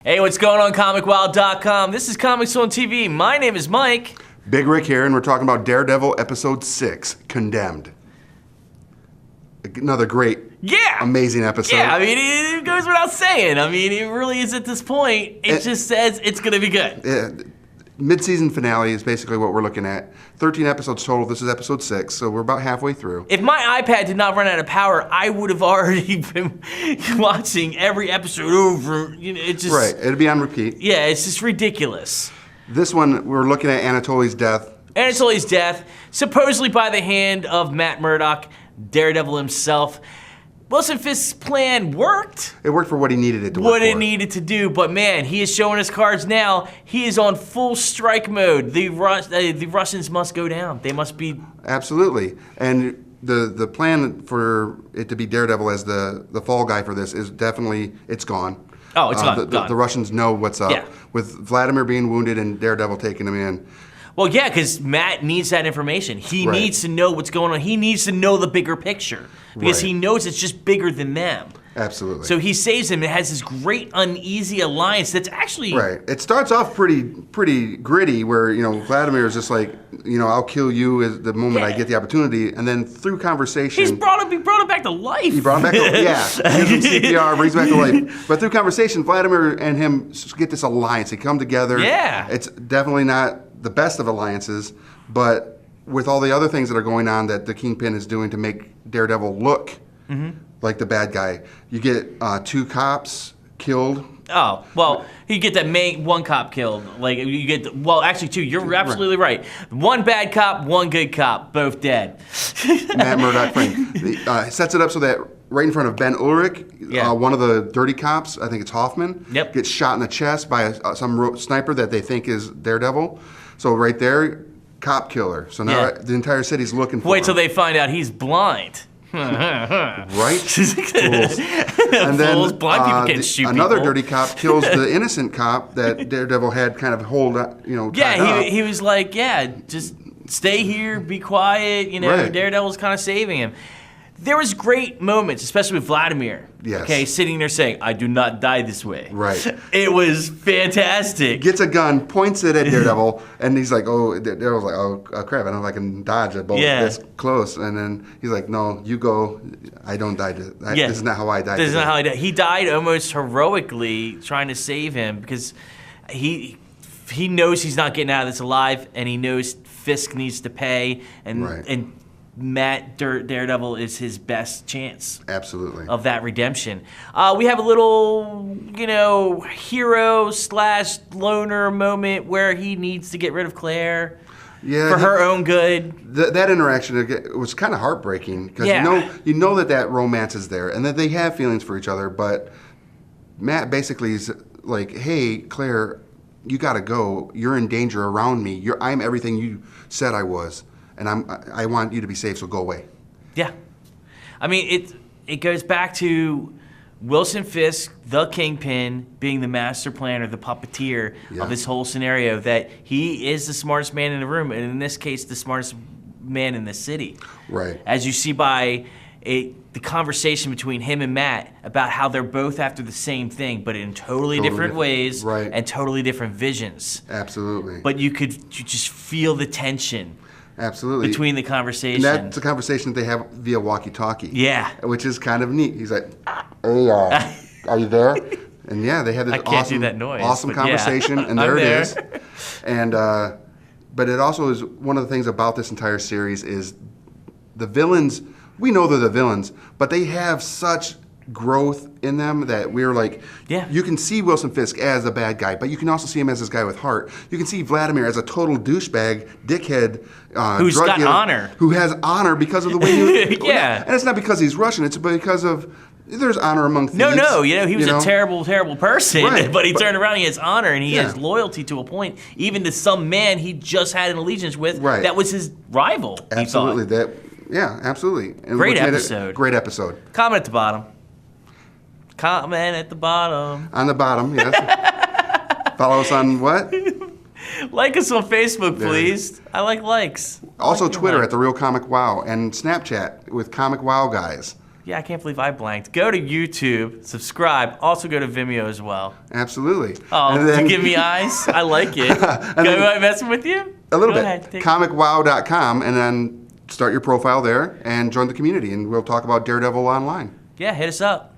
Hey, what's going on, ComicWow.com? This is Comics on TV. My name is Mike. Big Rick here, and we're talking about Daredevil Episode 6, Condemned. Another great, amazing episode. Yeah, I mean, it goes without saying. I mean, it really is at this point. It just says it's going to be good. Mid-season finale is basically what we're looking at. 13 episodes total. This is episode 6, so we're about halfway through. If my iPad did not run out of power, I would have already been watching every episode over. You know, it just right. It'd be on repeat. Yeah, it's just ridiculous. This one, we're looking at Anatoly's death. Anatoly's death, supposedly by the hand of Matt Murdock, Daredevil himself. Wilson Fisk's plan worked. It worked for what he needed it to work for. What it needed to do, but man, he is showing his cards now. He is on full strike mode. The Russians must go down. They must be... Absolutely. And the plan for it to be Daredevil as the fall guy for this is definitely, it's gone. Oh, it's gone. The Russians know what's up. Yeah. With Vladimir being wounded and Daredevil taking him in. Well, yeah, because Matt needs that information. He needs to know what's going on. He needs to know the bigger picture because he knows it's just bigger than them. Absolutely. So he saves him. It has this great uneasy alliance that's actually... Right. It starts off pretty gritty where, you know, Vladimir is just like, you know, I'll kill you at the moment I get the opportunity. And then through conversation... He brought him back to life. He brought him back to life, yeah. Gives him CPR, brings him back to life. But through conversation, Vladimir and him get this alliance. They come together. Yeah. It's definitely not the best of alliances, but with all the other things that are going on that the Kingpin is doing to make Daredevil look like the bad guy, you get 2 cops killed. Oh, well, you get that one cop killed. Like, you get, well, actually 2, you're absolutely right. 1 bad cop, 1 good cop, both dead. Matt Murdock sets it up so that right in front of Ben Ulrich, one of the dirty cops, I think it's Hoffman, gets shot in the chest by some sniper that they think is Daredevil. So right there, cop killer. So now the entire city's looking for him. Wait till they find out he's blind. Right? Fools. And then blind people can't shoot another dirty cop kills the innocent cop that Daredevil had kind of tied up. He was like, just stay here, be quiet. You know, Daredevil's kind of saving him. There was great moments, especially with Vladimir. Yes. Okay, sitting there saying, "I do not die this way." Right. It was fantastic. Gets a gun, points it at Daredevil, and he's like, Daredevil's like, oh crap, I don't know if I can dodge a bullet this close. And then he's like, no, you go. I don't die. This is not how I died. This is not how I died. He died almost heroically trying to save him because he knows he's not getting out of this alive, and he knows Fisk needs to pay, and Matt Daredevil is his best chance. Absolutely. Of that redemption. We have a little, hero/loner moment where he needs to get rid of Claire for her own good. That interaction was kind of heartbreaking because you know that romance is there and that they have feelings for each other, but Matt basically is like, hey, Claire, you gotta go. You're in danger around me. I'm everything you said I was. And I want you to be safe, so go away. Yeah. I mean, it goes back to Wilson Fisk, the Kingpin, being the master planner, the puppeteer of this whole scenario, that he is the smartest man in the room, and in this case, the smartest man in the city. Right. As you see by the conversation between him and Matt about how they're both after the same thing, but in totally different ways and totally different visions. Absolutely. But you just feel the tension. Absolutely. Between the conversation. And that's a conversation that they have via walkie-talkie. Yeah. Which is kind of neat. He's like, hey, are you there? And they had this awesome conversation, and there it is. And but it also is one of the things about this entire series is the villains, we know they're the villains, but they have such growth in them that we're like, you can see Wilson Fisk as a bad guy, but you can also see him as this guy with heart. You can see Vladimir as a total douchebag, dickhead, who's got honor. Who has honor because of the way he... And it's not because he's Russian, it's because of... There's honor among thieves. No, he was a terrible, terrible person, but he turned around, he has honor, and he has loyalty to a point, even to some man he just had an allegiance with that was his rival, Absolutely. Absolutely. And great episode. Great episode. Comment at the bottom. Comment at the bottom. On the bottom, yes. Follow us on what? Like us on Facebook, please. I like likes. Also Twitter at The Real Comic Wow and Snapchat with Comic Wow Guys. Yeah, I can't believe I blanked. Go to YouTube, subscribe. Also go to Vimeo as well. Absolutely. Oh, to give me eyes? I like it. Am I messing with you? A little bit. ComicWow.com, and then start your profile there and join the community, and we'll talk about Daredevil online. Yeah, hit us up.